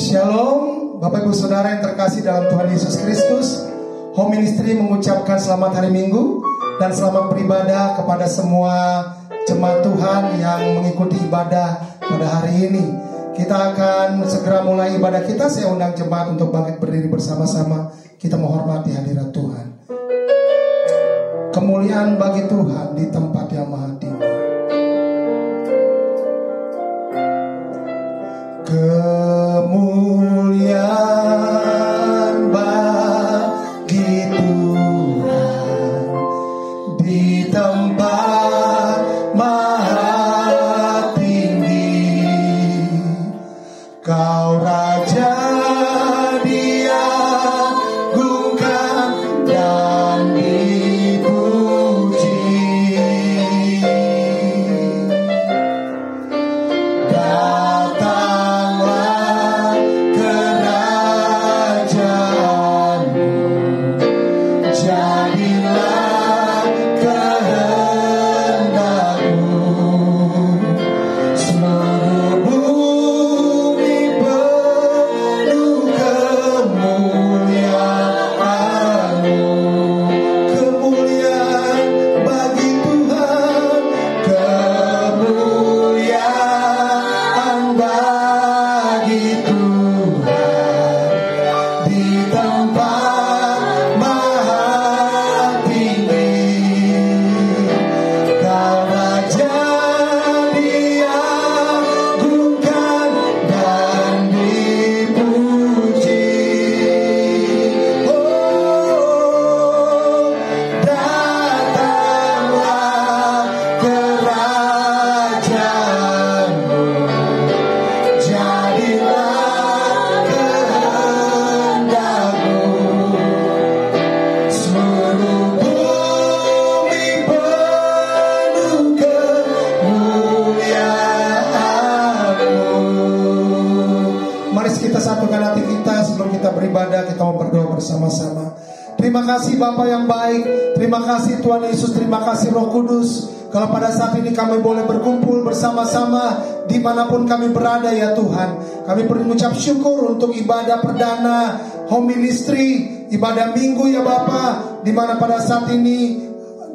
Shalom, Bapak Ibu Saudara yang terkasih dalam Tuhan Yesus Kristus. Home Ministry mengucapkan selamat hari Minggu dan selamat beribadah kepada semua jemaat Tuhan yang mengikuti ibadah pada hari ini. Kita akan segera mulai ibadah kita. Saya undang jemaat untuk bangkit berdiri bersama-sama. Kita menghormati hadirat Tuhan. Kemuliaan bagi Tuhan di tempat yang maha tinggi. Kemuliaan bagi Tuhan di tempat maha tinggi. Kau Raja diagungkan dan dipuji. Bersama-sama. Terima kasih Bapa yang baik. Terima kasih Tuhan Yesus. Terima kasih Roh Kudus. Kalau pada saat ini kami boleh berkumpul bersama-sama dimanapun kami berada ya Tuhan. Kami mengucap syukur untuk ibadah perdana Home Ministry, ibadah minggu ya Bapa, dimana pada saat ini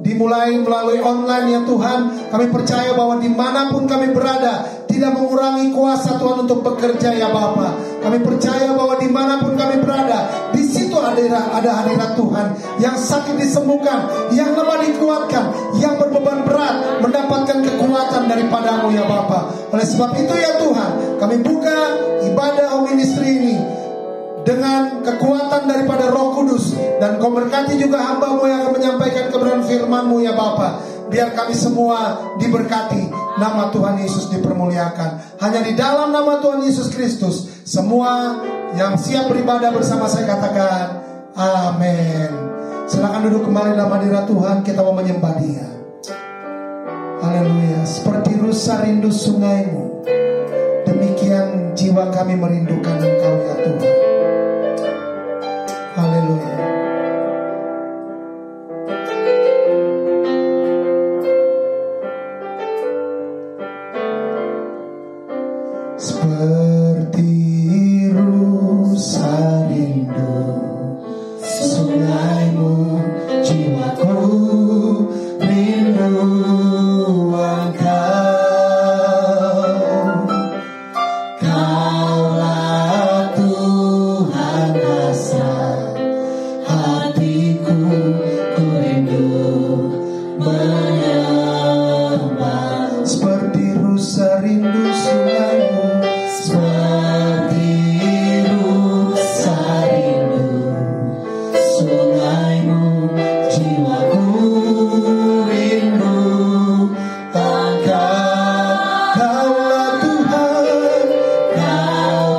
dimulai melalui online ya Tuhan. Kami percaya bahwa dimanapun kami berada tidak mengurangi kuasa Tuhan untuk bekerja ya Bapa. Kami percaya bahwa dimanapun kami berada, di situ ada hadirat Tuhan. Yang sakit disembuhkan, yang lemah dikuatkan, yang berbeban berat mendapatkan kekuatan daripadamu ya Bapa. Oleh sebab itu ya Tuhan, kami buka ibadah Home Ministry ini dengan kekuatan daripada Roh Kudus. Dan kau berkati juga hamba-Mu yang akan menyampaikan kebenaran firman-Mu ya Bapa. Biar kami semua diberkati, nama Tuhan Yesus dipermuliakan. Hanya di dalam nama Tuhan Yesus Kristus, semua yang siap beribadah bersama saya katakan amin. Silakan duduk kembali dalam hadirat Tuhan. Kita mau menyembah Dia. Haleluya. Seperti rusa rindu sungai-Mu, demikian jiwa kami merindukan Engkau ya Tuhan. Haleluya. Seperti rusa rindu sungai-Mu, jiwaku rindu Engkau. Kaulah Tuhan hasrat hatiku, ku rindu menyembah. Seperti rusa rindu sungai-Mu, seperti rusa rindu sungai-Mu, jiwaku rindu Engkau. Kaulah Tuhan, Kaulah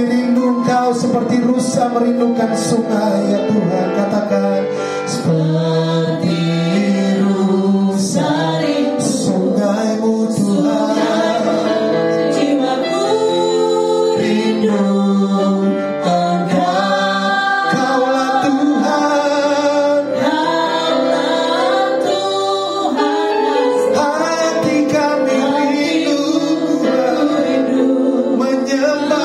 rindu Engkau seperti rusa merindukan sungai ya Tuhan. Katakan seperti rusa rindu sungaimu Tuhan. Jiwaku rindu Engkau. Kaulah Tuhan. Kaulah Tuhan. Hati kami rindu menyembah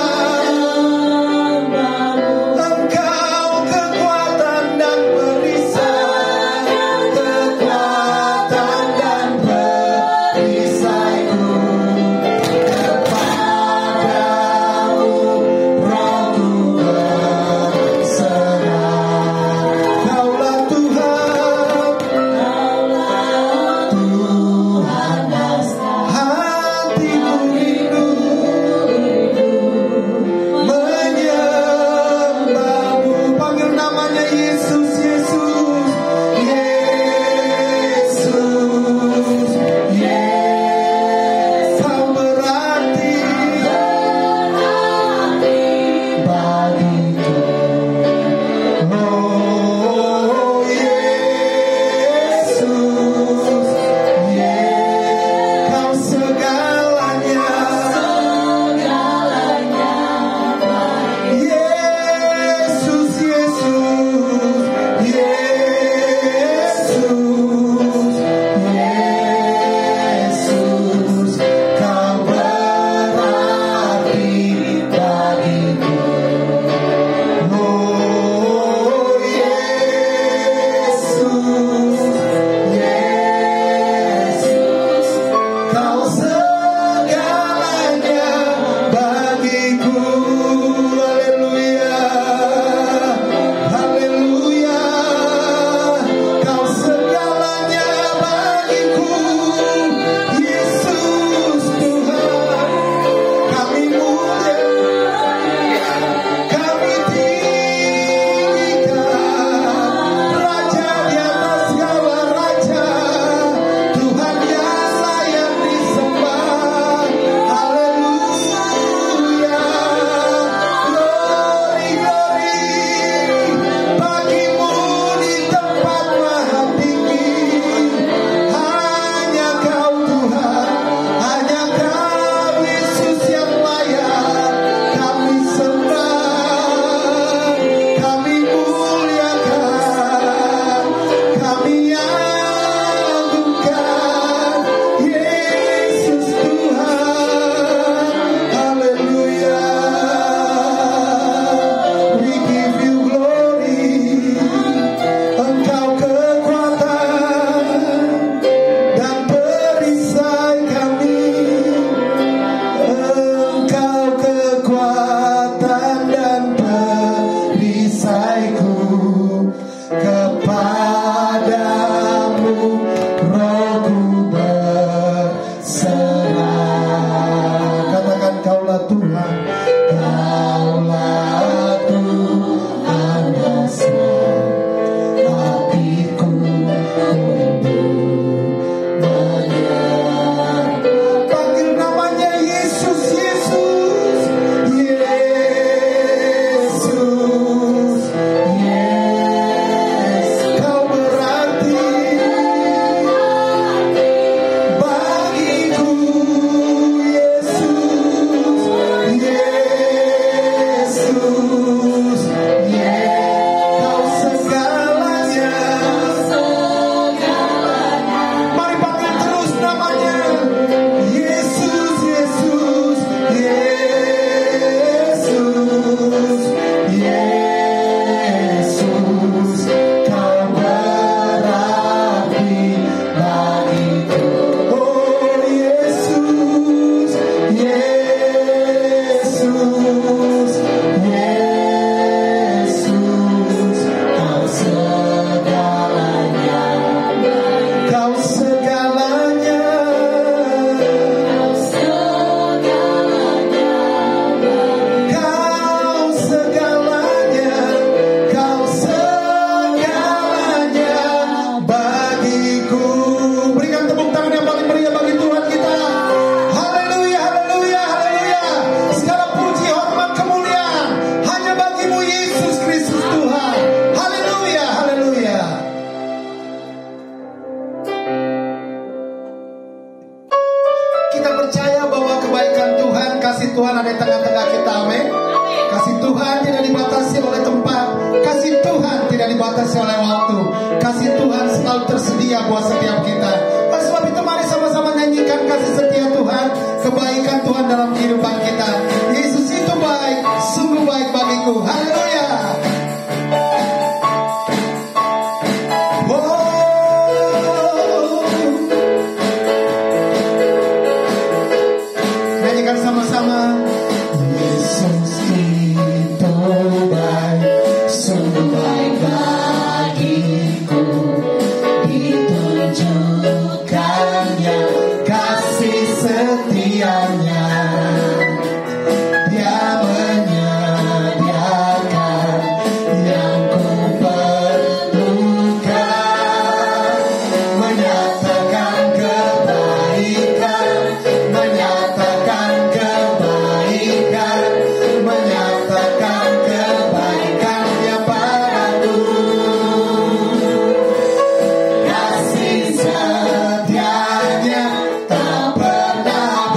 Engkau, kekuatan dan perisai. Tuhan tidak dibatasi oleh tempat, kasih Tuhan tidak dibatasi oleh waktu, kasih Tuhan selalu tersedia buat setiap kita. Oleh sebab itu mari sama-sama nyanyikan kasih setia Tuhan, kebaikan Tuhan dalam kehidupan kita. Yesus itu baik, sungguh baik bagiku. Haleluya. Nyanyikan sama-sama. Yesus itu baik, sungguh baik bagiku, ditunjukkannya kasih setianya. Dia menyediakan yang ku perlukan, menyatakan kebaikan, menyatakan kebaikan, menyatakan kebaikannya padaku. Kasih setianya tak pernah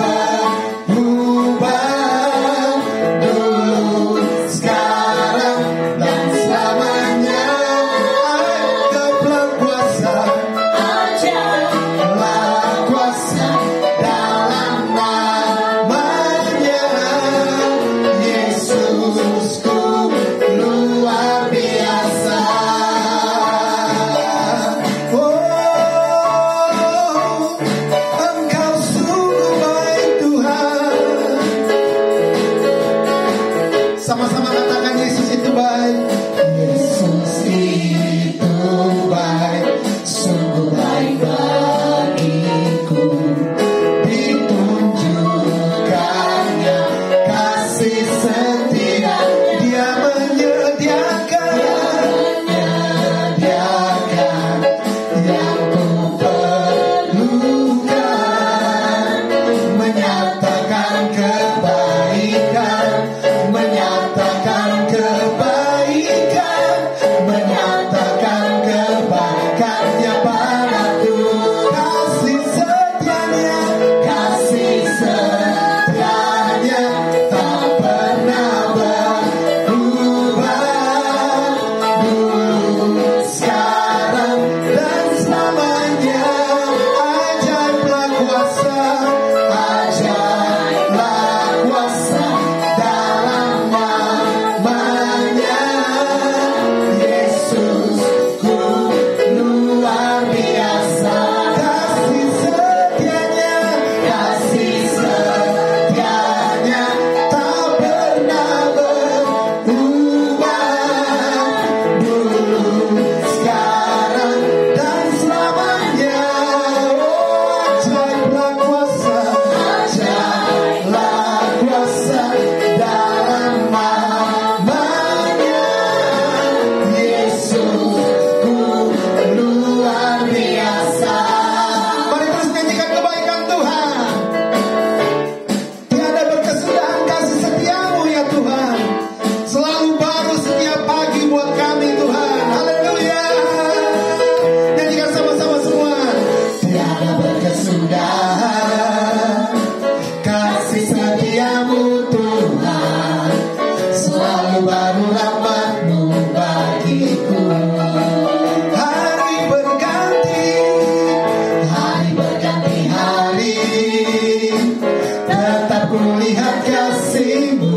berubah, dulu, sekarang, dan selamanya. Ajaiblah kuasa, ajaiblah kuasa dalam namanya. Yesusku luar biasa. Oh, Engkau sungguh baik Tuhan. Sama-sama katakan Yesus itu baik. Yesus itu baik, sungguh baik bagiku, ditunjukkannya kasih setia. Dia menyediakan yang ku perlukan, menyatakan kebaikan, menyatakan kebaikan, menyatakan kebaikannya padaku. Kasih setianya tak pernah berubah, dulu, sekarang, dan selamanya. Ajaiblah kuasa, ajaiblah kuasa dalam namanya. Yesusku luar biasa. Kasih setianya tak pernah berubah, dulu, sekarang, dan selamanya. Oh, ajaiblah kuasa, ajaiblah kuasa dalam namanya. Yesusku luar biasa. Mari terus nyanyikan kebaikan Tuhan. Tiada berkesudahan kasih setiamu ya Tuhan, selalu baru setiap pagi buat kami Tuhan. Haleluya. Nyanyikan sama-sama semua. Tiada berkesudahan kasih setiamu Tuhan, selalu baru rahmat-Mu bagiku. Hari berganti hari, tetap kulihat kasih-Mu,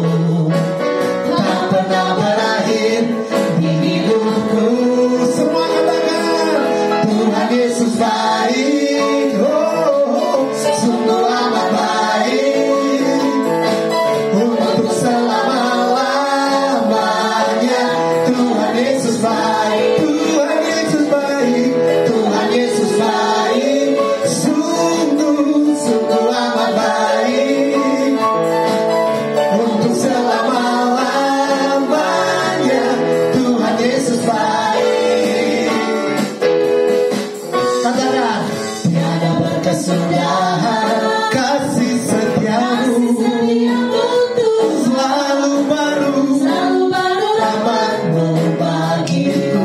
tak pernah berakhir di hidupku. Semua katakan Tuhan Yesus baik, oh, sungguh amat baik, untuk selama-lamanya. Tuhan Yesus baik, Tuhan Yesus baik, Tuhan Yesus baik, sungguh amat baik, untuk selama-lamanya. Tuhan Yesus baik. Katakan, tiada berkesudahan kasih setiamu, selalu baru rahmat-Mu bagiku.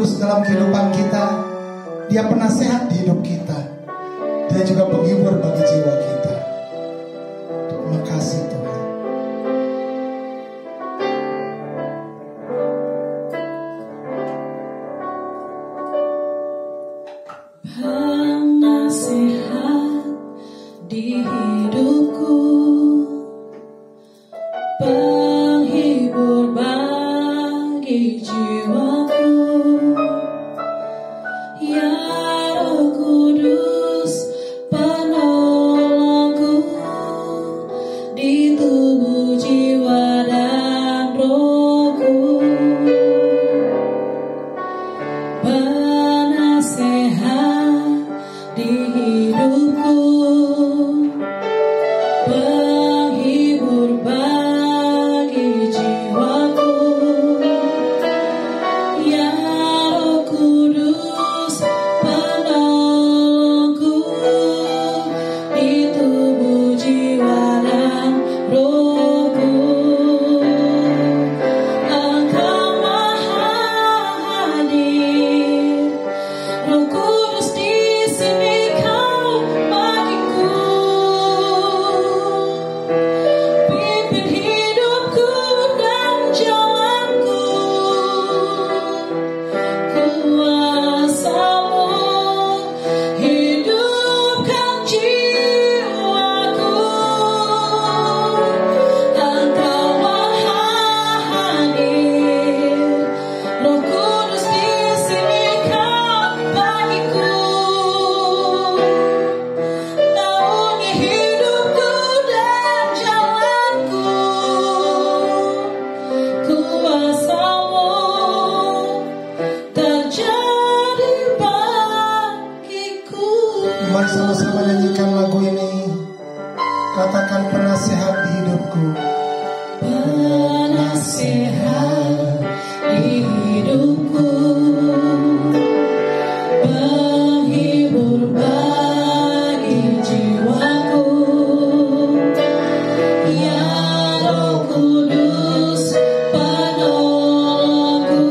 Kudus dalam kehidupan kita. Dia penasehat di hidup kita. Dia juga penghibur bagi jiwa kita. Terima kasih Tuhan. Penasehat di hidupku, penghibur bagi jiwaku, ya Roh Kudus penolongku di tubuh jiwa dan rohku. Penasehat di hidupku, penghibur bagi jiwaku, ya Roh Kudus penolongku di tubuh jiwa dan rohku. Engkau Maha hadir, Roh Kudus di sini Kau bagiku. Pimpin hidupku dan jalanku, kuasa-Mu hidupkan jiwaku. Engkau Maha hadir, Roh Kudus di sini Kau bagiku. Naungi hidupku dan jalanku, kuasa-Mu terjadi bagiku. Mari sama-sama nyanyikan lagu ini. Katakan penasehat di hidupku. Penasehat di hidupku, penghibur bagi jiwaku, ya Roh Kudus penolongku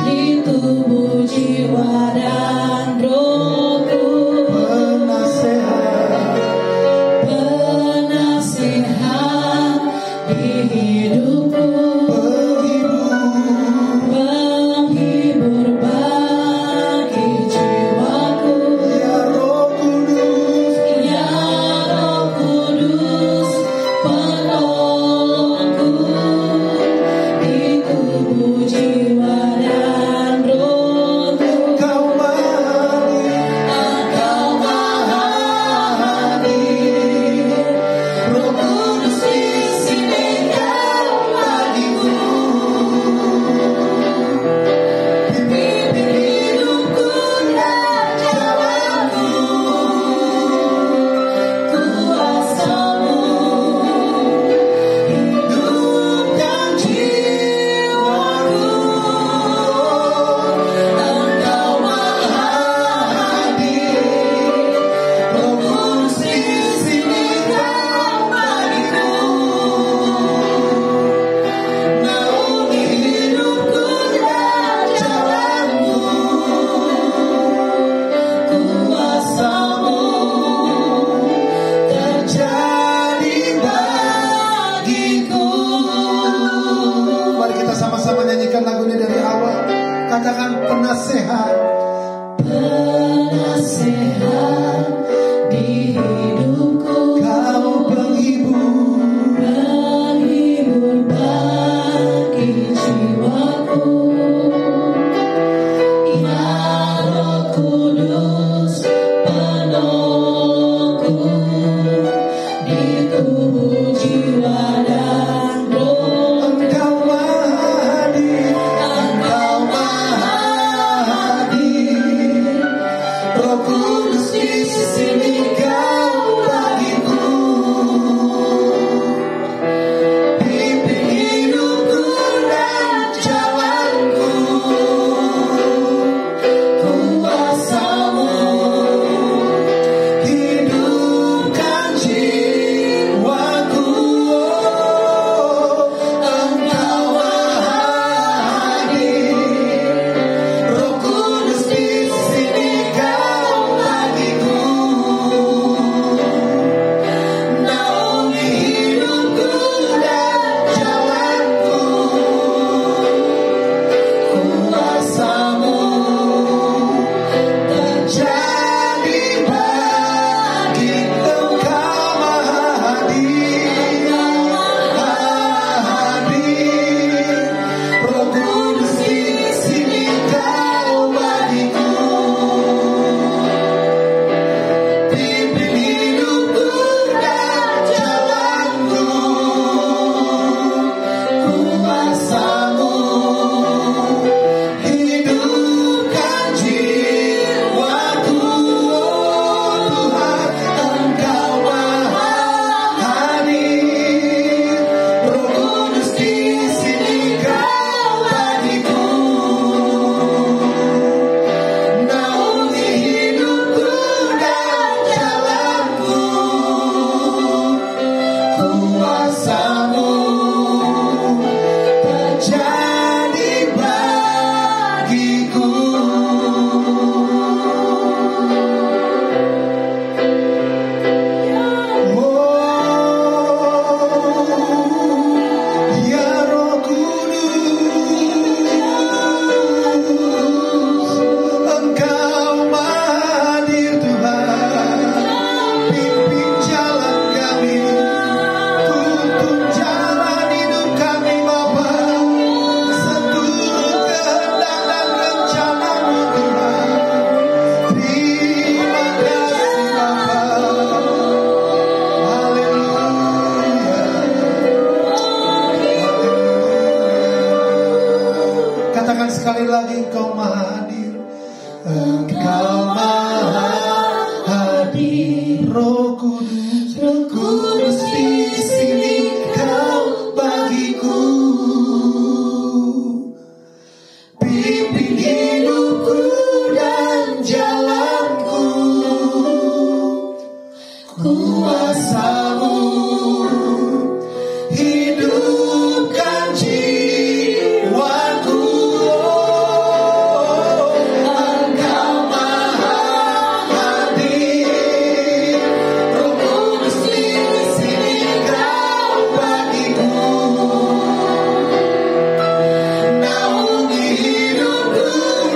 di tubuh jiwa dan rohku. Penasehat di hidupku, penghibur bagi jiwaku, Ya Roh Kudus Engkau maha hadir, Roh Kudus di sini kau bagiku. Pimpin hidupku dan jalanku, kuasa-Mu hidupkan jiwaku. Engkau maha hadir, Roh Kudus di sini kau bagiku. Naungi hidupku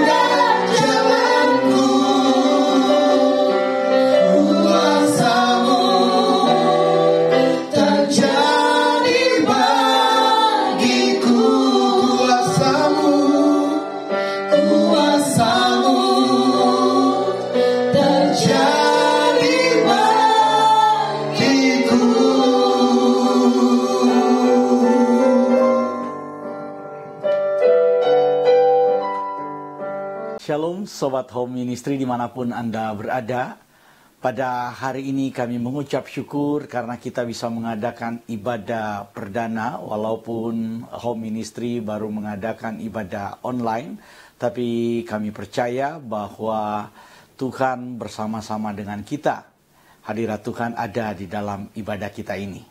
dan jalanku, kuasa-Mu terjadi bagiku. Kuasa-Mu terjadi bagiku. Shalom Sobat Home Ministry dimanapun Anda berada. Pada hari ini kami mengucap syukur karena kita bisa mengadakan ibadah perdana. Walaupun Home Ministry baru mengadakan ibadah online, tapi kami percaya bahwa Tuhan bersama-sama dengan kita. Hadirat Tuhan ada di dalam ibadah kita ini.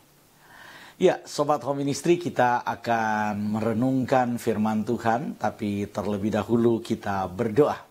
Ya, Sobat Home Ministry, kita akan merenungkan firman Tuhan, tapi terlebih dahulu kita berdoa.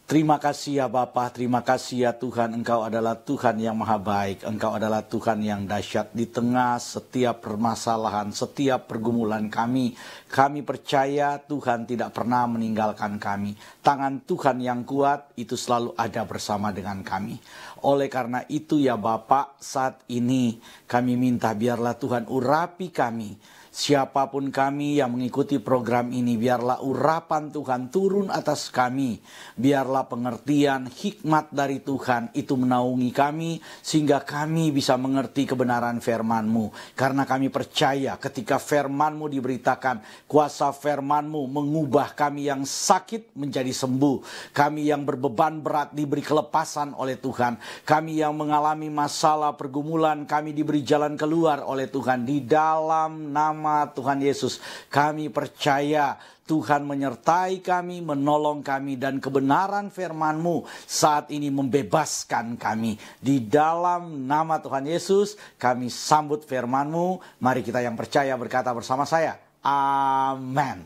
Terima kasih ya Bapa, terima kasih ya Tuhan, Engkau adalah Tuhan yang maha baik, Engkau adalah Tuhan yang dahsyat di tengah setiap permasalahan, setiap pergumulan kami. Kami percaya Tuhan tidak pernah meninggalkan kami. Tangan Tuhan yang kuat itu selalu ada bersama dengan kami. Oleh karena itu ya Bapa, saat ini kami minta biarlah Tuhan urapi kami. Siapapun kami yang mengikuti program ini, biarlah urapan Tuhan turun atas kami. Biarlah pengertian hikmat dari Tuhan itu menaungi kami, sehingga kami bisa mengerti kebenaran firman-Mu. Karena kami percaya ketika firman-Mu diberitakan, kuasa firman-Mu mengubah kami yang sakit menjadi sembuh. Kami yang berbeban berat diberi kelepasan oleh Tuhan. Kami yang mengalami masalah pergumulan, kami diberi jalan keluar oleh Tuhan. Di dalam nama Tuhan Yesus, kami percaya Tuhan menyertai kami, menolong kami, dan kebenaran firman-Mu saat ini membebaskan kami. Di dalam nama Tuhan Yesus, kami sambut firman-Mu. Mari kita yang percaya berkata bersama saya, amin.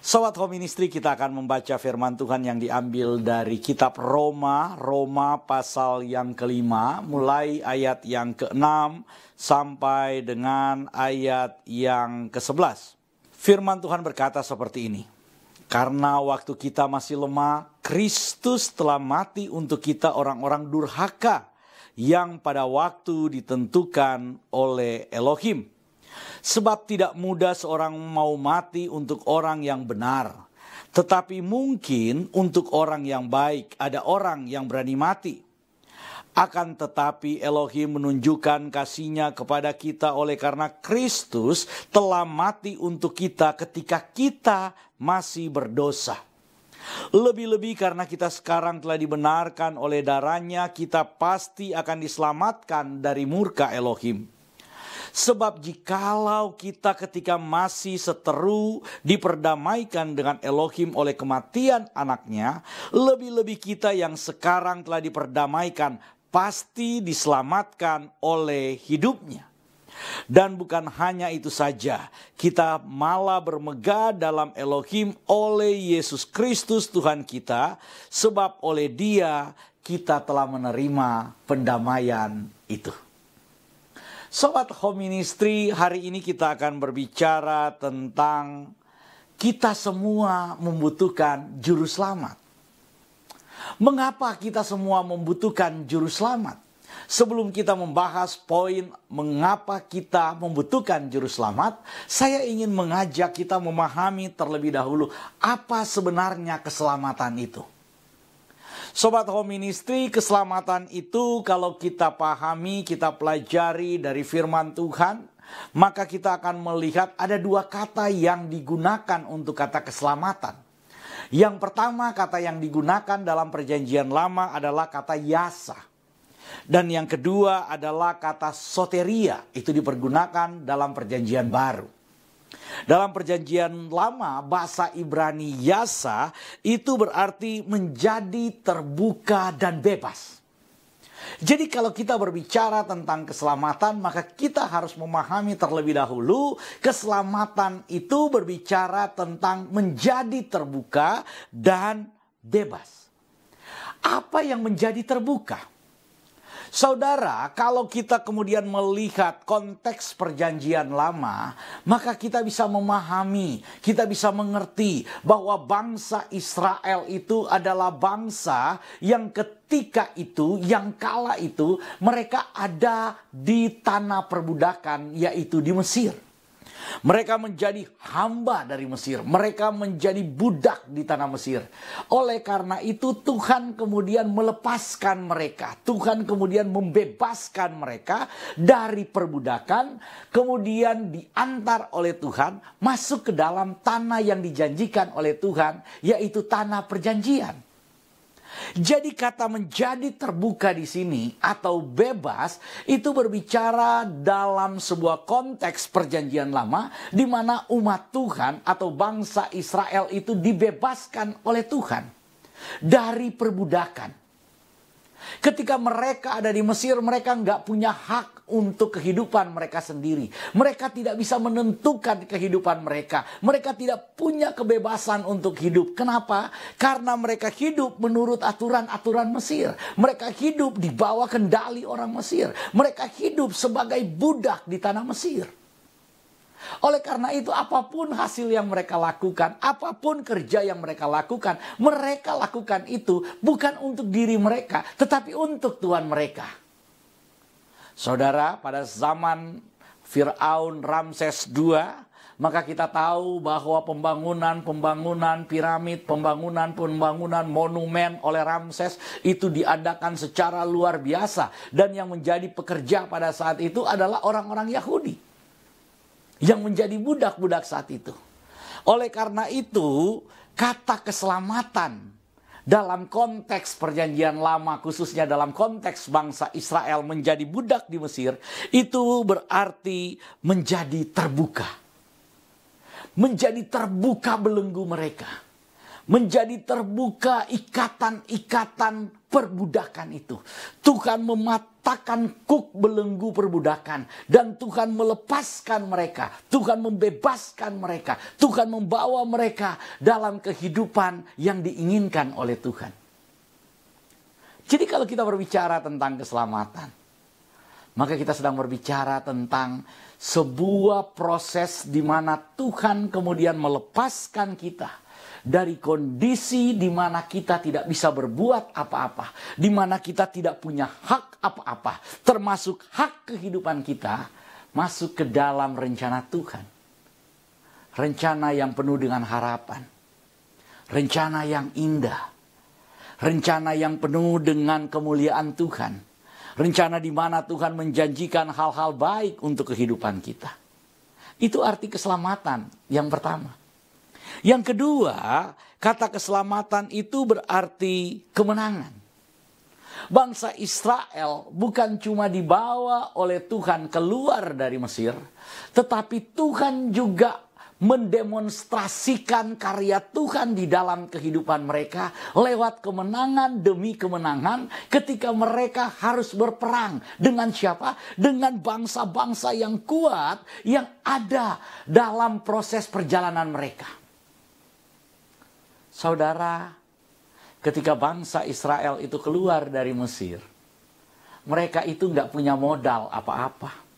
Sobat Home Ministry, kita akan membaca firman Tuhan yang diambil dari kitab Roma pasal yang ke-5, mulai ayat yang ke-6 sampai dengan ayat yang ke-11. Firman Tuhan berkata seperti ini. Karena waktu kita masih lemah, Kristus telah mati untuk kita orang-orang durhaka yang pada waktu ditentukan oleh Elohim. Sebab tidak mudah seorang mau mati untuk orang yang benar. Tetapi mungkin untuk orang yang baik ada orang yang berani mati. Akan tetapi Elohim menunjukkan kasih-Nya kepada kita oleh karena Kristus telah mati untuk kita ketika kita masih berdosa. Lebih-lebih karena kita sekarang telah dibenarkan oleh darah-Nya, kita pasti akan diselamatkan dari murka Elohim. Sebab jikalau kita ketika masih seteru diperdamaikan dengan Elohim oleh kematian anaknya, lebih-lebih kita yang sekarang telah diperdamaikan pasti diselamatkan oleh hidupnya. Dan bukan hanya itu saja, kita malah bermegah dalam Elohim oleh Yesus Kristus Tuhan kita, sebab oleh Dia kita telah menerima pendamaian itu. Sobat Home Ministry, hari ini kita akan berbicara tentang kita semua membutuhkan juru selamat. Mengapa kita semua membutuhkan juru selamat? Sebelum kita membahas poin mengapa kita membutuhkan juru selamat, saya ingin mengajak kita memahami terlebih dahulu apa sebenarnya keselamatan itu. Sobat Home Ministry, keselamatan itu kalau kita pahami, kita pelajari dari firman Tuhan, maka kita akan melihat ada dua kata yang digunakan untuk kata keselamatan. Yang pertama, kata yang digunakan dalam perjanjian lama adalah kata yasa. Dan yang kedua adalah kata soteria, itu dipergunakan dalam perjanjian baru. Dalam perjanjian lama, bahasa Ibrani yasa itu berarti menjadi terbuka dan bebas. Jadi kalau kita berbicara tentang keselamatan, maka kita harus memahami terlebih dahulu keselamatan itu berbicara tentang menjadi terbuka dan bebas. Apa yang menjadi terbuka? Saudara, kalau kita kemudian melihat konteks perjanjian lama, maka kita bisa memahami, kita bisa mengerti bahwa bangsa Israel itu adalah bangsa yang ketika itu, yang kala itu, mereka ada di tanah perbudakan, yaitu di Mesir. Mereka menjadi hamba dari Mesir. Mereka menjadi budak di tanah Mesir. Oleh karena itu Tuhan kemudian melepaskan mereka. Tuhan kemudian membebaskan mereka dari perbudakan. Kemudian diantar oleh Tuhan masuk ke dalam tanah yang dijanjikan oleh Tuhan. Yaitu tanah perjanjian. Jadi kata menjadi terbuka di sini atau bebas itu berbicara dalam sebuah konteks perjanjian lama di mana umat Tuhan atau bangsa Israel itu dibebaskan oleh Tuhan dari perbudakan. Ketika mereka ada di Mesir, mereka nggak punya hak untuk kehidupan mereka sendiri. Mereka tidak bisa menentukan kehidupan mereka. Mereka tidak punya kebebasan untuk hidup. Kenapa? Karena mereka hidup menurut aturan-aturan Mesir. Mereka hidup di bawah kendali orang Mesir. Mereka hidup sebagai budak di tanah Mesir. Oleh karena itu apapun hasil yang mereka lakukan, apapun kerja yang mereka lakukan itu bukan untuk diri mereka, tetapi untuk Tuhan mereka. Saudara, pada zaman Firaun Ramses II, maka kita tahu bahwa pembangunan piramid, pembangunan monumen oleh Ramses itu diadakan secara luar biasa. Dan yang menjadi pekerja pada saat itu adalah orang-orang Yahudi yang menjadi budak-budak saat itu. Oleh karena itu, kata keselamatan dalam konteks perjanjian lama, khususnya dalam konteks bangsa Israel menjadi budak di Mesir, itu berarti menjadi terbuka. Menjadi terbuka belenggu mereka. Menjadi terbuka ikatan-ikatan perbudakan itu. Tuhan mematahkan kuk belenggu perbudakan. Dan Tuhan melepaskan mereka. Tuhan membebaskan mereka. Tuhan membawa mereka dalam kehidupan yang diinginkan oleh Tuhan. Jadi kalau kita berbicara tentang keselamatan, maka kita sedang berbicara tentang sebuah proses di mana Tuhan kemudian melepaskan kita dari kondisi di mana kita tidak bisa berbuat apa-apa, di mana kita tidak punya hak apa-apa, termasuk hak kehidupan kita, masuk ke dalam rencana Tuhan. Rencana yang penuh dengan harapan, rencana yang indah, rencana yang penuh dengan kemuliaan Tuhan, rencana di mana Tuhan menjanjikan hal-hal baik untuk kehidupan kita. Itu arti keselamatan yang pertama. Yang kedua, kata keselamatan itu berarti kemenangan. Bangsa Israel bukan cuma dibawa oleh Tuhan keluar dari Mesir, tetapi Tuhan juga mendemonstrasikan karya Tuhan di dalam kehidupan mereka lewat kemenangan demi kemenangan ketika mereka harus berperang. Dengan siapa? Dengan bangsa-bangsa yang kuat yang ada dalam proses perjalanan mereka. Saudara, ketika bangsa Israel itu keluar dari Mesir, mereka itu nggak punya modal apa-apa.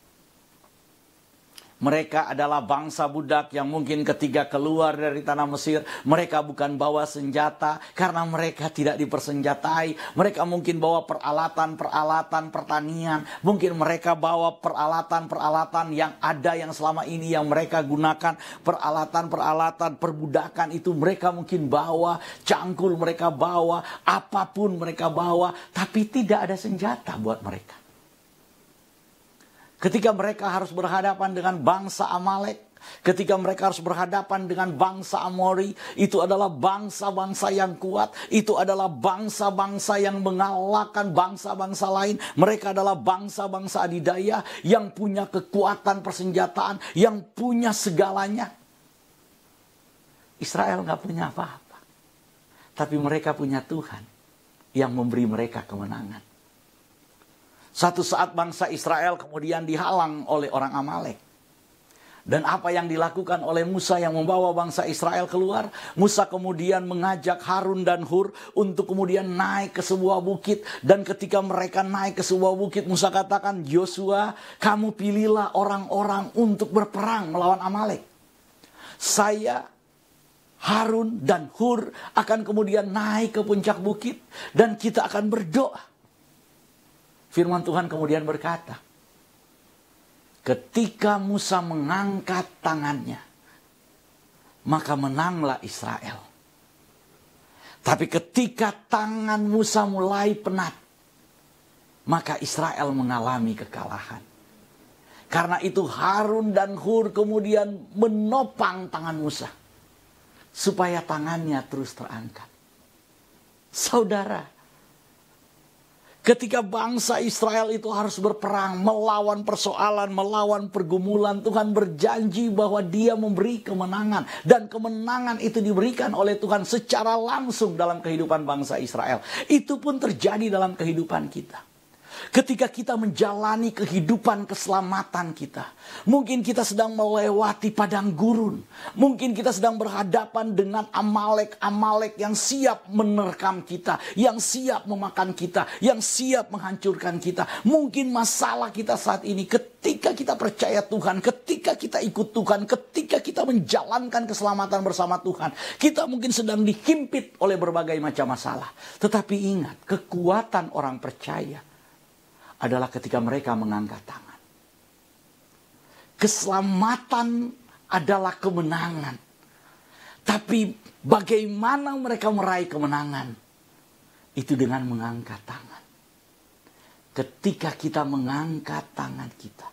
Mereka adalah bangsa budak yang mungkin ketika keluar dari tanah Mesir, mereka bukan bawa senjata karena mereka tidak dipersenjatai. Mereka mungkin bawa peralatan-peralatan pertanian. Mungkin mereka bawa peralatan-peralatan yang ada yang selama ini yang mereka gunakan. Peralatan-peralatan perbudakan itu mereka mungkin bawa. Cangkul mereka bawa. Apapun mereka bawa. Tapi tidak ada senjata buat mereka. Ketika mereka harus berhadapan dengan bangsa Amalek, Ketika mereka harus berhadapan dengan bangsa Amori, itu adalah bangsa-bangsa yang kuat, itu adalah bangsa-bangsa yang mengalahkan bangsa-bangsa lain. Mereka adalah bangsa-bangsa adidaya yang punya kekuatan persenjataan, yang punya segalanya. Israel nggak punya apa-apa, tapi mereka punya Tuhan yang memberi mereka kemenangan. Satu saat bangsa Israel kemudian dihalang oleh orang Amalek. Dan apa yang dilakukan oleh Musa yang membawa bangsa Israel keluar? Musa kemudian mengajak Harun dan Hur untuk kemudian naik ke sebuah bukit. Dan ketika mereka naik ke sebuah bukit, Musa katakan, Yosua, kamu pilihlah orang-orang untuk berperang melawan Amalek. Saya, Harun dan Hur akan kemudian naik ke puncak bukit dan kita akan berdoa. Firman Tuhan kemudian berkata, ketika Musa mengangkat tangannya, maka menanglah Israel. Tapi ketika tangan Musa mulai penat, maka Israel mengalami kekalahan. Karena itu Harun dan Hur kemudian menopang tangan Musa, supaya tangannya terus terangkat. Saudara, ketika bangsa Israel itu harus berperang, melawan persoalan, melawan pergumulan, Tuhan berjanji bahwa Dia memberi kemenangan. Dan kemenangan itu diberikan oleh Tuhan secara langsung dalam kehidupan bangsa Israel. Itu pun terjadi dalam kehidupan kita. Ketika kita menjalani kehidupan keselamatan kita, mungkin kita sedang melewati padang gurun, mungkin kita sedang berhadapan dengan Amalek yang siap menerkam kita, yang siap memakan kita, yang siap menghancurkan kita. Mungkin masalah kita saat ini, ketika kita percaya Tuhan, ketika kita ikut Tuhan, ketika kita menjalankan keselamatan bersama Tuhan, kita mungkin sedang dihimpit oleh berbagai macam masalah. Tetapi ingat, kekuatan orang percaya adalah ketika mereka mengangkat tangan. Keselamatan adalah kemenangan. Tapi bagaimana mereka meraih kemenangan? Itu dengan mengangkat tangan. Ketika kita mengangkat tangan kita,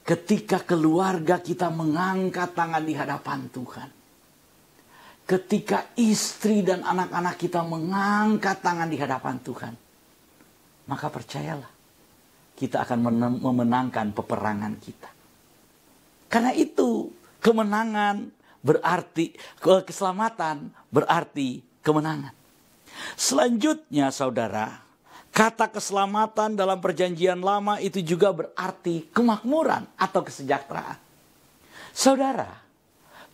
ketika keluarga kita mengangkat tangan di hadapan Tuhan, ketika istri dan anak-anak kita mengangkat tangan di hadapan Tuhan, maka percayalah, kita akan memenangkan peperangan kita. Karena itu, kemenangan berarti, keselamatan berarti kemenangan. Selanjutnya saudara, kata keselamatan dalam perjanjian lama itu juga berarti kemakmuran atau kesejahteraan. Saudara,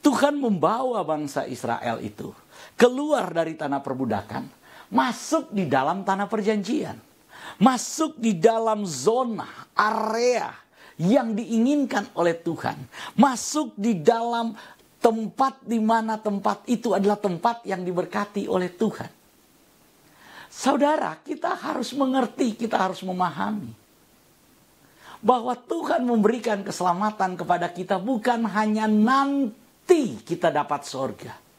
Tuhan membawa bangsa Israel itu keluar dari tanah perbudakan, masuk di dalam tanah perjanjian. Masuk di dalam zona, area yang diinginkan oleh Tuhan. Masuk di dalam tempat di mana tempat itu adalah tempat yang diberkati oleh Tuhan. Saudara, kita harus mengerti, kita harus memahami bahwa Tuhan memberikan keselamatan kepada kita bukan hanya nanti kita dapat surga.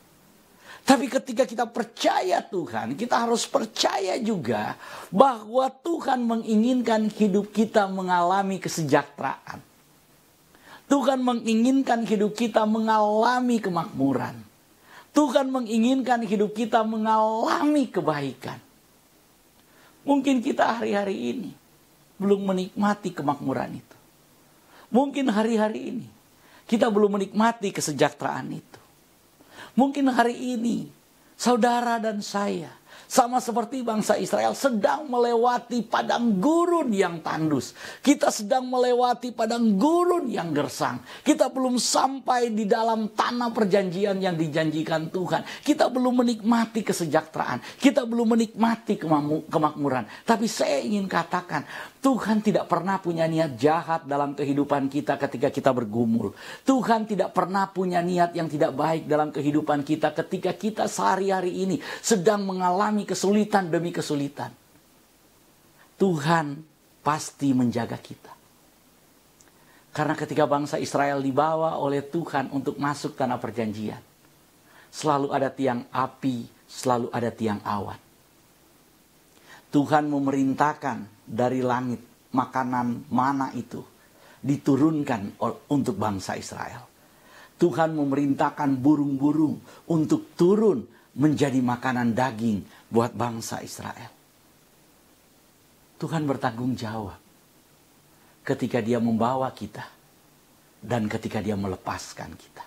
Tapi ketika kita percaya Tuhan, kita harus percaya juga bahwa Tuhan menginginkan hidup kita mengalami kesejahteraan. Tuhan menginginkan hidup kita mengalami kemakmuran. Tuhan menginginkan hidup kita mengalami kebaikan. Mungkin kita hari-hari ini belum menikmati kemakmuran itu. Mungkin hari-hari ini kita belum menikmati kesejahteraan itu. Mungkin hari ini saudara dan saya sama seperti bangsa Israel sedang melewati padang gurun yang tandus. Kita sedang melewati padang gurun yang gersang. Kita belum sampai di dalam tanah perjanjian yang dijanjikan Tuhan. Kita belum menikmati kesejahteraan. Kita belum menikmati kemakmuran. Tapi saya ingin katakan, Tuhan tidak pernah punya niat jahat dalam kehidupan kita ketika kita bergumul. Tuhan tidak pernah punya niat yang tidak baik dalam kehidupan kita ketika kita sehari-hari ini sedang mengalami kesulitan demi kesulitan. Tuhan pasti menjaga kita. Karena ketika bangsa Israel dibawa oleh Tuhan untuk masuk tanah perjanjian, selalu ada tiang api, selalu ada tiang awan. Tuhan memerintahkan dari langit makanan mana itu diturunkan untuk bangsa Israel. Tuhan memerintahkan burung-burung untuk turun menjadi makanan daging buat bangsa Israel. Tuhan bertanggung jawab ketika Dia membawa kita dan ketika Dia melepaskan kita.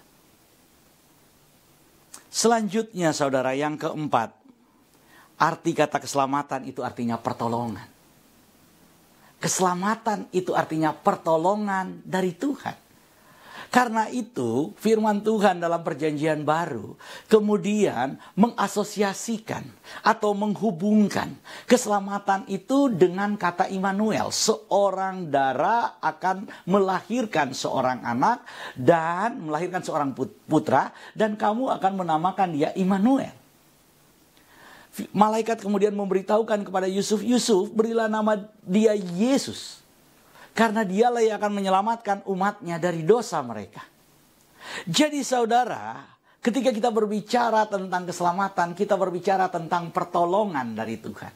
Selanjutnya saudara, yang keempat, arti kata keselamatan itu artinya pertolongan. Keselamatan itu artinya pertolongan dari Tuhan. Karena itu firman Tuhan dalam perjanjian baru kemudian mengasosiasikan atau menghubungkan keselamatan itu dengan kata Immanuel. Seorang dara akan melahirkan seorang anak dan melahirkan seorang putra dan kamu akan menamakan dia Immanuel. Malaikat kemudian memberitahukan kepada Yusuf, Yusuf berilah nama dia Yesus. Karena dialah yang akan menyelamatkan umatnya dari dosa mereka. Jadi saudara, ketika kita berbicara tentang keselamatan, kita berbicara tentang pertolongan dari Tuhan.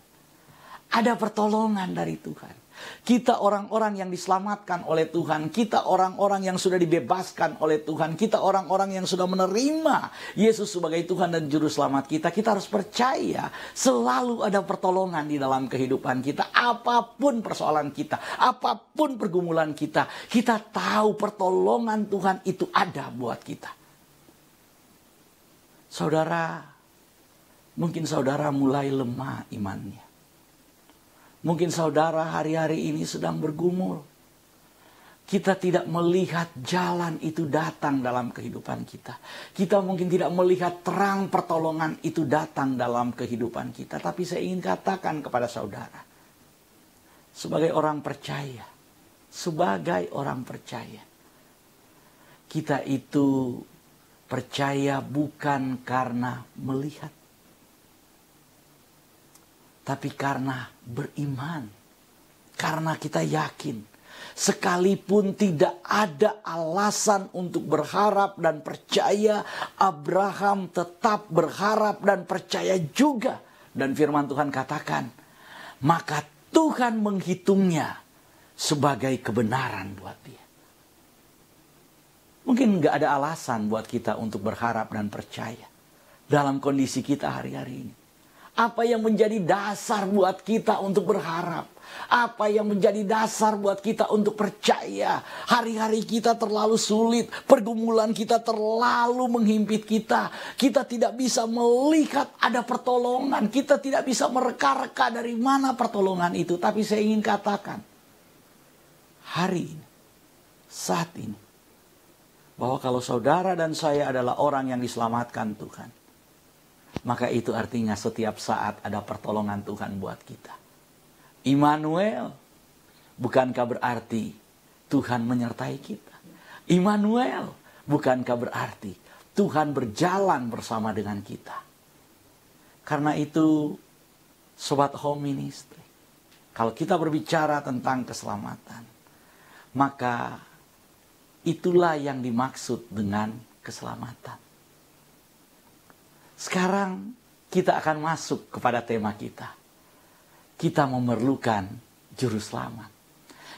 Ada pertolongan dari Tuhan. Kita orang-orang yang diselamatkan oleh Tuhan. Kita orang-orang yang sudah dibebaskan oleh Tuhan. Kita orang-orang yang sudah menerima Yesus sebagai Tuhan dan Juru Selamat kita. Kita harus percaya selalu ada pertolongan di dalam kehidupan kita. Apapun persoalan kita, apapun pergumulan kita, kita tahu pertolongan Tuhan itu ada buat kita. Saudara, mungkin saudara mulai lemah imannya. Mungkin saudara hari-hari ini sedang bergumul. Kita tidak melihat jalan itu datang dalam kehidupan kita. Kita mungkin tidak melihat terang pertolongan itu datang dalam kehidupan kita. Tapi saya ingin katakan kepada saudara. Sebagai orang percaya. Kita itu percaya bukan karena melihat. Tapi karena beriman. Karena kita yakin. Sekalipun tidak ada alasan untuk berharap dan percaya, Abraham tetap berharap dan percaya juga. Dan firman Tuhan katakan, maka Tuhan menghitungnya sebagai kebenaran buat dia. Mungkin gak ada alasan buat kita untuk berharap dan percaya dalam kondisi kita hari-hari ini. Apa yang menjadi dasar buat kita untuk berharap? Apa yang menjadi dasar buat kita untuk percaya? Hari-hari kita terlalu sulit. Pergumulan kita terlalu menghimpit kita. Kita tidak bisa melihat ada pertolongan. Kita tidak bisa mereka-reka dari mana pertolongan itu. Tapi saya ingin katakan. Hari ini. Saat ini. Bahwa kalau saudara dan saya adalah orang yang diselamatkan Tuhan. Maka itu artinya setiap saat ada pertolongan Tuhan buat kita. Immanuel, bukankah berarti Tuhan menyertai kita? Immanuel, bukankah berarti Tuhan berjalan bersama dengan kita? Karena itu, Sobat Home Ministry, kalau kita berbicara tentang keselamatan, maka itulah yang dimaksud dengan keselamatan. Sekarang kita akan masuk kepada tema kita. Kita memerlukan juru selamat.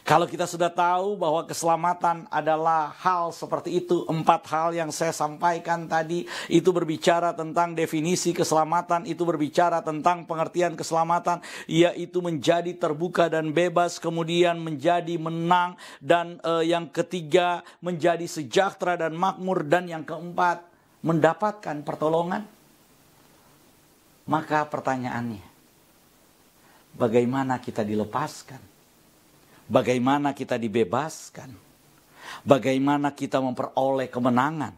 Kalau kita sudah tahu bahwa keselamatan adalah hal seperti itu, 4 hal yang saya sampaikan tadi, itu berbicara tentang definisi keselamatan, itu berbicara tentang pengertian keselamatan, yaitu menjadi terbuka dan bebas, kemudian menjadi menang, dan yang ketiga menjadi sejahtera dan makmur, dan yang keempat mendapatkan pertolongan. Maka pertanyaannya, bagaimana kita dilepaskan? Bagaimana kita dibebaskan? Bagaimana kita memperoleh kemenangan?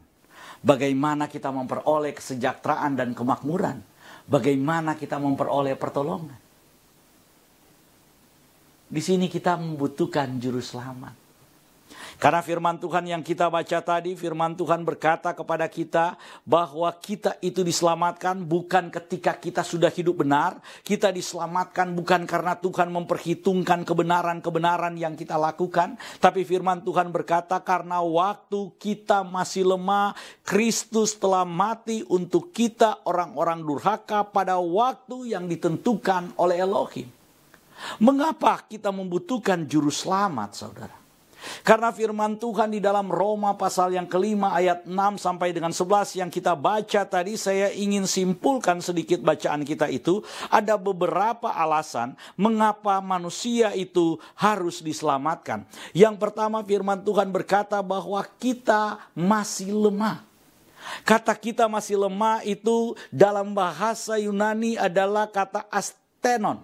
Bagaimana kita memperoleh kesejahteraan dan kemakmuran? Bagaimana kita memperoleh pertolongan? Di sini kita membutuhkan juru selamat. Karena firman Tuhan yang kita baca tadi, firman Tuhan berkata kepada kita bahwa kita itu diselamatkan bukan ketika kita sudah hidup benar. Kita diselamatkan bukan karena Tuhan memperhitungkan kebenaran-kebenaran yang kita lakukan. Tapi firman Tuhan berkata karena waktu kita masih lemah, Kristus telah mati untuk kita orang-orang durhaka pada waktu yang ditentukan oleh Elohim. Mengapa kita membutuhkan juru selamat, saudara? Karena firman Tuhan di dalam Roma pasal yang kelima ayat 6 sampai dengan 11 yang kita baca tadi, saya ingin simpulkan sedikit bacaan kita itu. Ada beberapa alasan mengapa manusia itu harus diselamatkan. Yang pertama, firman Tuhan berkata bahwa kita masih lemah. Kata kita masih lemah itu dalam bahasa Yunani adalah kata astenon.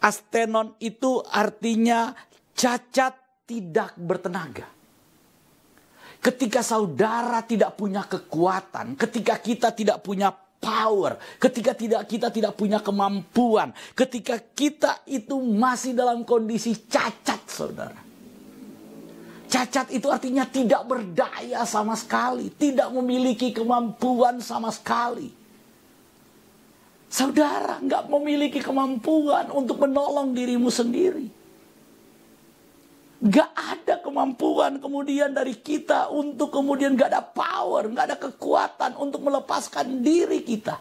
Astenon itu artinya cacat, tidak bertenaga. Ketika saudara tidak punya kekuatan, ketika kita tidak punya power, ketika kita tidak punya kemampuan, ketika kita itu masih dalam kondisi cacat, saudara. Cacat itu artinya tidak berdaya sama sekali, tidak memiliki kemampuan sama sekali. Saudara nggak memiliki kemampuan untuk menolong dirimu sendiri. Gak ada kemampuan kemudian dari kita untuk kemudian gak ada power, gak ada kekuatan untuk melepaskan diri kita.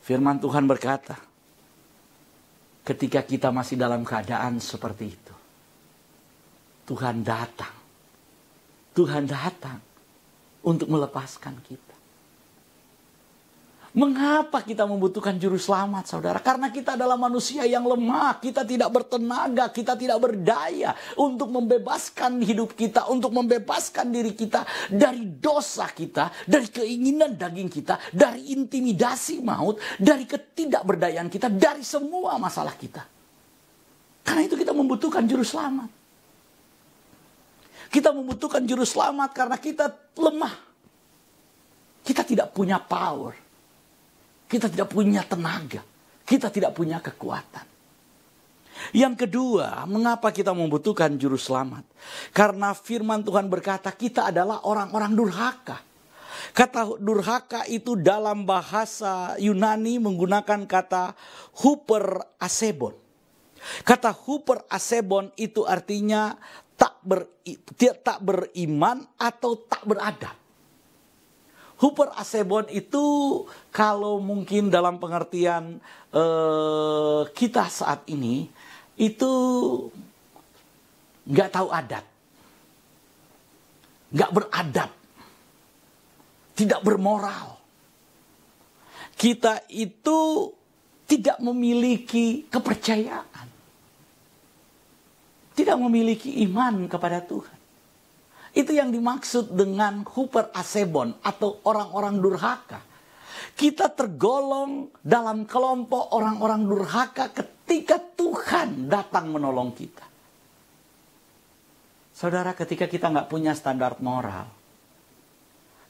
Firman Tuhan berkata, ketika kita masih dalam keadaan seperti itu, Tuhan datang. Tuhan datang untuk melepaskan kita. Mengapa kita membutuhkan juru selamat, saudara? Karena kita adalah manusia yang lemah. Kita tidak bertenaga, kita tidak berdaya untuk membebaskan hidup kita, untuk membebaskan diri kita dari dosa kita, dari keinginan daging kita, dari intimidasi maut, dari ketidakberdayaan kita, dari semua masalah kita. Karena itu kita membutuhkan juru selamat. Kita membutuhkan juru selamat karena kita lemah. Kita tidak punya power. Kita tidak punya tenaga. Kita tidak punya kekuatan. Yang kedua, mengapa kita membutuhkan juru selamat? Karena firman Tuhan berkata kita adalah orang-orang durhaka. Kata durhaka itu dalam bahasa Yunani menggunakan kata huper asebon. Kata huper asebon itu artinya tak beriman atau tak beradab. Huper asebon itu kalau mungkin dalam pengertian kita saat ini itu nggak tahu adat, nggak beradab, tidak bermoral. Kita itu tidak memiliki kepercayaan, tidak memiliki iman kepada Tuhan. Itu yang dimaksud dengan huper asebon atau orang-orang durhaka. Kita tergolong dalam kelompok orang-orang durhaka ketika Tuhan datang menolong kita. Saudara, ketika kita nggak punya standar moral,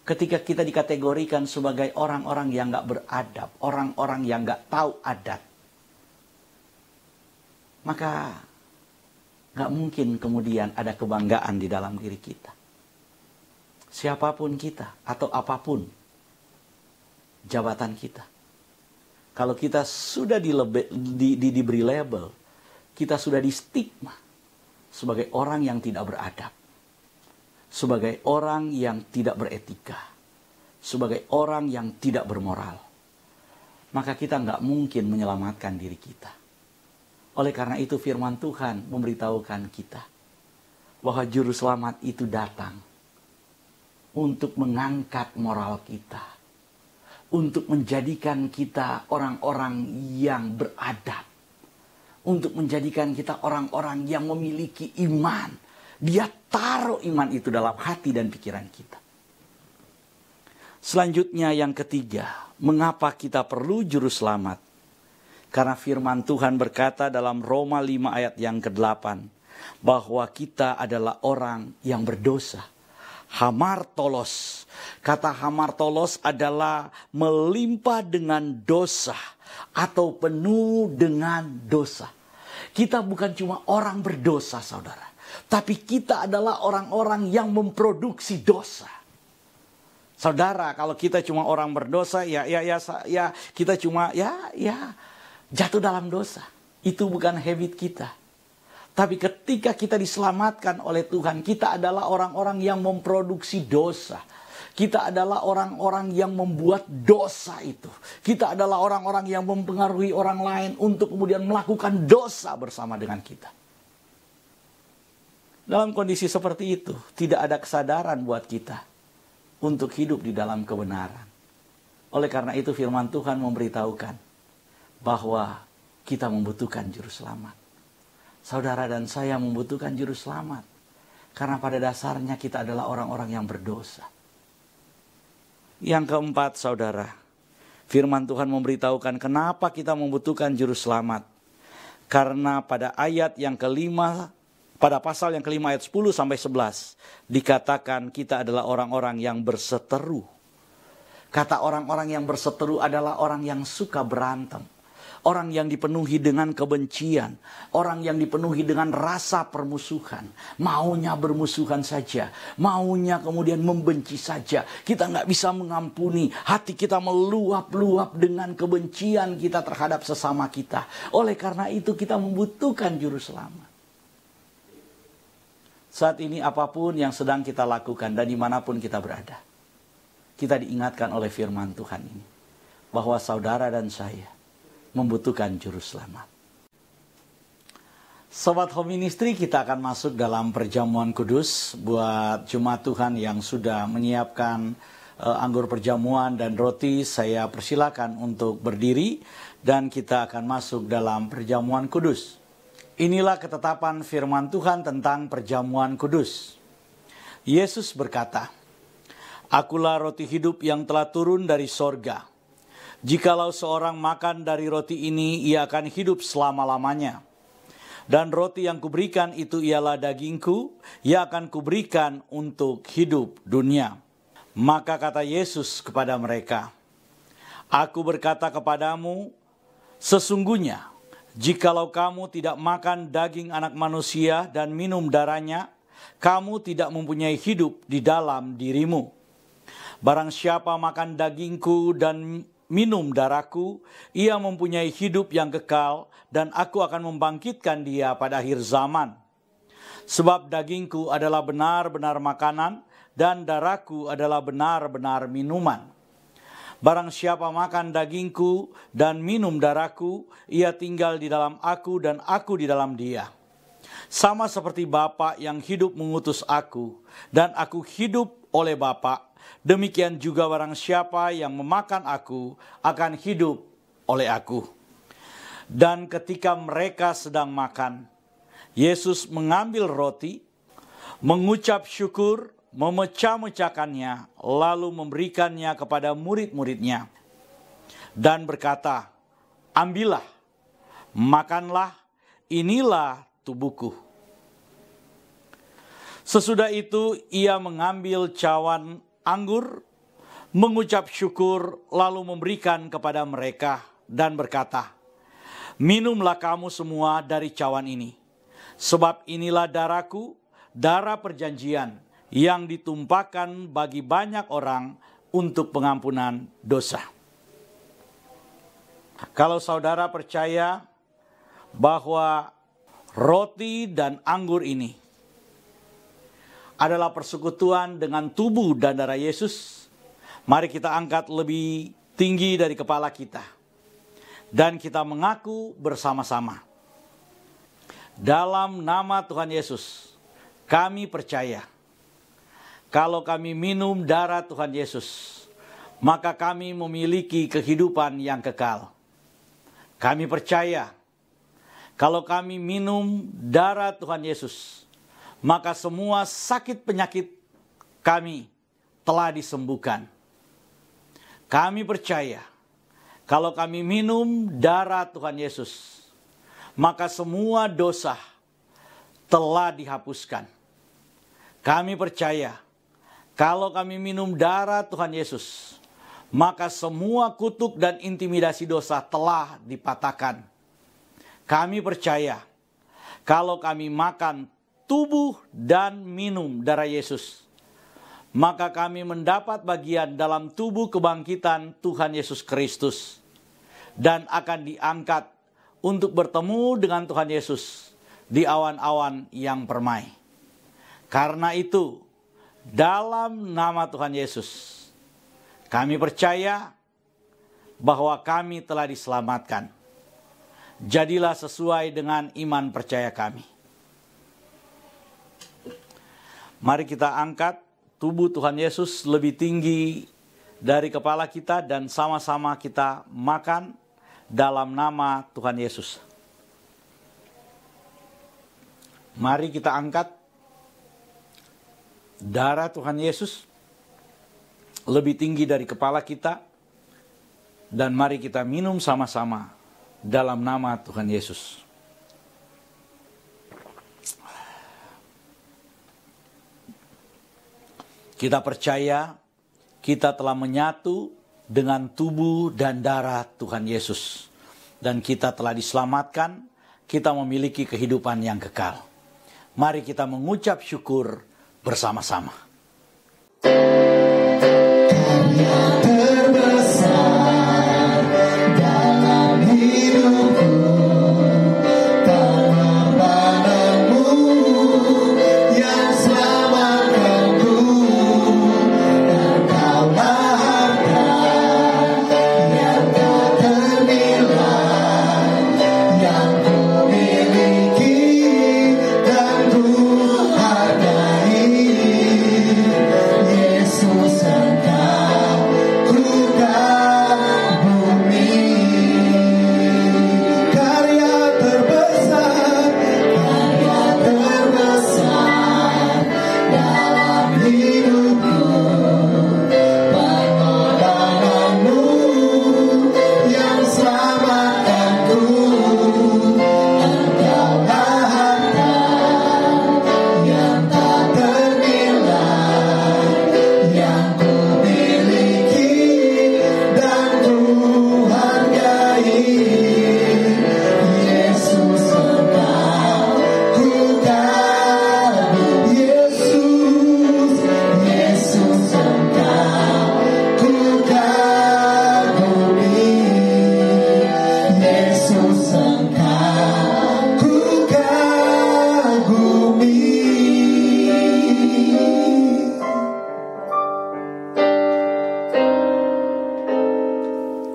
ketika kita dikategorikan sebagai orang-orang yang nggak beradab, orang-orang yang nggak tahu adat, maka nggak mungkin kemudian ada kebanggaan di dalam diri kita. Siapapun kita atau apapun jabatan kita. Kalau kita sudah diberi label, kita sudah di stigma sebagai orang yang tidak beradab, sebagai orang yang tidak beretika, sebagai orang yang tidak bermoral, maka kita nggak mungkin menyelamatkan diri kita. Oleh karena itu firman Tuhan memberitahukan kita bahwa juru selamat itu datang untuk mengangkat moral kita, untuk menjadikan kita orang-orang yang beradab, untuk menjadikan kita orang-orang yang memiliki iman. Dia taruh iman itu dalam hati dan pikiran kita. Selanjutnya yang ketiga, mengapa kita perlu juru selamat? Karena firman Tuhan berkata dalam Roma 5 ayat yang ke-8, bahwa kita adalah orang yang berdosa. Hamartolos. Kata hamartolos adalah melimpah dengan dosa atau penuh dengan dosa. Kita bukan cuma orang berdosa, saudara, tapi kita adalah orang-orang yang memproduksi dosa. Saudara, kalau kita cuma orang berdosa, ya kita cuma jatuh dalam dosa. Itu bukan habit kita. Tapi ketika kita diselamatkan oleh Tuhan, kita adalah orang-orang yang memproduksi dosa. Kita adalah orang-orang yang membuat dosa itu. Kita adalah orang-orang yang mempengaruhi orang lain untuk kemudian melakukan dosa bersama dengan kita. Dalam kondisi seperti itu, tidak ada kesadaran buat kita untuk hidup di dalam kebenaran. Oleh karena itu firman Tuhan memberitahukan bahwa kita membutuhkan juru selamat. Saudara dan saya membutuhkan juru selamat. Karena pada dasarnya kita adalah orang-orang yang berdosa. Yang keempat, saudara, firman Tuhan memberitahukan kenapa kita membutuhkan juru selamat. Karena pada ayat yang kelima, pada pasal yang kelima ayat 10 sampai 11 dikatakan kita adalah orang-orang yang berseteru. Kata orang-orang yang berseteru adalah orang yang suka berantem. Orang yang dipenuhi dengan kebencian. Orang yang dipenuhi dengan rasa permusuhan. Maunya bermusuhan saja. Maunya kemudian membenci saja. Kita nggak bisa mengampuni. Hati kita meluap-luap dengan kebencian kita terhadap sesama kita. Oleh karena itu kita membutuhkan juru selamat. Saat ini apapun yang sedang kita lakukan dan dimanapun kita berada, kita diingatkan oleh firman Tuhan ini, bahwa saudara dan saya membutuhkan juru selamat. Sobat Home Ministry, kita akan masuk dalam perjamuan kudus. Buat jemaat Tuhan yang sudah menyiapkan anggur perjamuan dan roti, saya persilakan untuk berdiri dan kita akan masuk dalam perjamuan kudus. Inilah ketetapan firman Tuhan tentang perjamuan kudus. Yesus berkata, "Akulah roti hidup yang telah turun dari sorga. Jikalau seorang makan dari roti ini, ia akan hidup selama-lamanya. Dan roti yang kuberikan itu ialah dagingku, ia akan kuberikan untuk hidup dunia." Maka kata Yesus kepada mereka, "Aku berkata kepadamu, sesungguhnya, jikalau kamu tidak makan daging anak manusia dan minum darahnya, kamu tidak mempunyai hidup di dalam dirimu. Barang siapa makan dagingku dan minum darahku, ia mempunyai hidup yang kekal, dan aku akan membangkitkan dia pada akhir zaman. Sebab dagingku adalah benar-benar makanan, dan darahku adalah benar-benar minuman. Barang siapa makan dagingku dan minum darahku, ia tinggal di dalam aku dan aku di dalam dia. Sama seperti Bapa yang hidup mengutus aku, dan aku hidup oleh Bapa, demikian juga barang siapa yang memakan aku akan hidup oleh aku." Dan ketika mereka sedang makan, Yesus mengambil roti, mengucap syukur, memecah-mecahkannya, lalu memberikannya kepada murid-muridnya, dan berkata, "Ambillah, makanlah, inilah tubuhku." Sesudah itu ia mengambil cawan anggur, mengucap syukur, lalu memberikan kepada mereka, dan berkata, "Minumlah kamu semua dari cawan ini, sebab inilah darahku, darah perjanjian, yang ditumpahkan bagi banyak orang untuk pengampunan dosa." Kalau saudara percaya bahwa roti dan anggur ini adalah persekutuan dengan tubuh dan darah Yesus, mari kita angkat lebih tinggi dari kepala kita dan kita mengaku bersama-sama, dalam nama Tuhan Yesus, kami percaya kalau kami minum darah Tuhan Yesus, maka kami memiliki kehidupan yang kekal. Kami percaya kalau kami minum darah Tuhan Yesus, maka semua sakit penyakit kami telah disembuhkan. Kami percaya kalau kami minum darah Tuhan Yesus, maka semua dosa telah dihapuskan. Kami percaya kalau kami minum darah Tuhan Yesus, maka semua kutuk dan intimidasi dosa telah dipatahkan. Kami percaya kalau kami makan tubuh dan minum darah Yesus, maka kami mendapat bagian dalam tubuh kebangkitan Tuhan Yesus Kristus, dan akan diangkat untuk bertemu dengan Tuhan Yesus di awan-awan yang permai. Karena itu, dalam nama Tuhan Yesus, kami percaya bahwa kami telah diselamatkan. Jadilah sesuai dengan iman percaya kami. Mari kita angkat tubuh Tuhan Yesus lebih tinggi dari kepala kita dan sama-sama kita makan dalam nama Tuhan Yesus. Mari kita angkat darah Tuhan Yesus lebih tinggi dari kepala kita dan mari kita minum sama-sama dalam nama Tuhan Yesus. Kita percaya kita telah menyatu dengan tubuh dan darah Tuhan Yesus. Dan kita telah diselamatkan, kita memiliki kehidupan yang kekal. Mari kita mengucap syukur bersama-sama.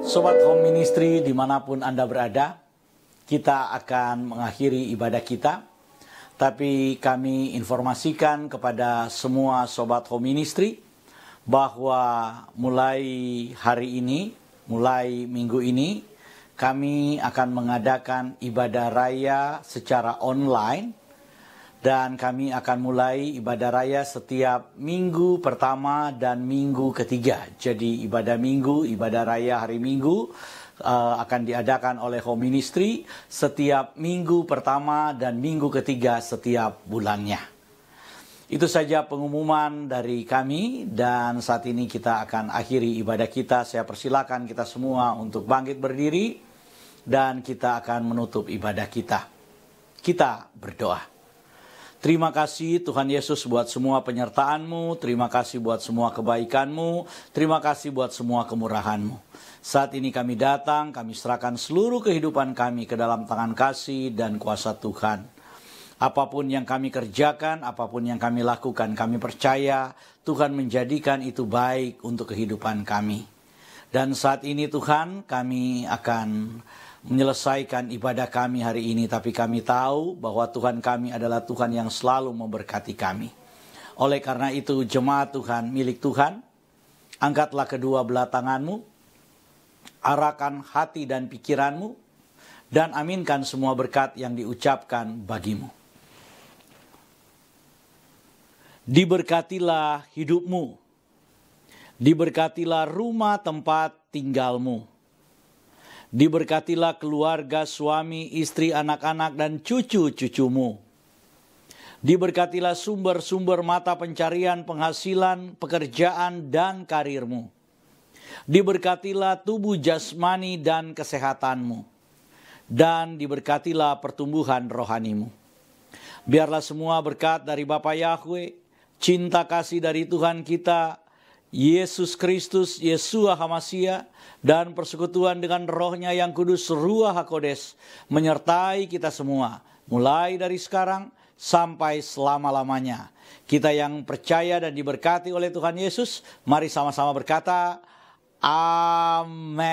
Sobat Home Ministry dimanapun Anda berada, kita akan mengakhiri ibadah kita. Tapi kami informasikan kepada semua Sobat Home Ministry bahwa mulai hari ini, mulai minggu ini, kami akan mengadakan ibadah raya secara online. Dan kami akan mulai ibadah raya setiap minggu pertama dan minggu ketiga. Jadi ibadah minggu, ibadah raya hari minggu akan diadakan oleh Home Ministry setiap minggu pertama dan minggu ketiga setiap bulannya. Itu saja pengumuman dari kami dan saat ini kita akan akhiri ibadah kita. Saya persilakan kita semua untuk bangkit berdiri dan kita akan menutup ibadah kita. Kita berdoa. Terima kasih Tuhan Yesus buat semua penyertaan-Mu, terima kasih buat semua kebaikan-Mu, terima kasih buat semua kemurahan-Mu. Saat ini kami datang, kami serahkan seluruh kehidupan kami ke dalam tangan kasih dan kuasa Tuhan. Apapun yang kami kerjakan, apapun yang kami lakukan, kami percaya Tuhan menjadikan itu baik untuk kehidupan kami. Dan saat ini Tuhan, kami akan menyelesaikan ibadah kami hari ini, tapi kami tahu bahwa Tuhan kami adalah Tuhan yang selalu memberkati kami. Oleh karena itu jemaat Tuhan, milik Tuhan, angkatlah kedua belah tanganmu, arahkan hati dan pikiranmu, dan aminkan semua berkat yang diucapkan bagimu. Diberkatilah hidupmu, diberkatilah rumah tempat tinggalmu, diberkatilah keluarga, suami, istri, anak-anak, dan cucu-cucumu. Diberkatilah sumber-sumber mata pencarian, penghasilan, pekerjaan, dan karirmu. Diberkatilah tubuh jasmani dan kesehatanmu. Dan diberkatilah pertumbuhan rohanimu. Biarlah semua berkat dari Bapa Yahweh, cinta kasih dari Tuhan kita, Yesus Kristus, Yeshua HaMashiach, dan persekutuan dengan rohnya yang kudus, Ruach HaKodes, menyertai kita semua, mulai dari sekarang sampai selama-lamanya. Kita yang percaya dan diberkati oleh Tuhan Yesus, mari sama-sama berkata, Amin.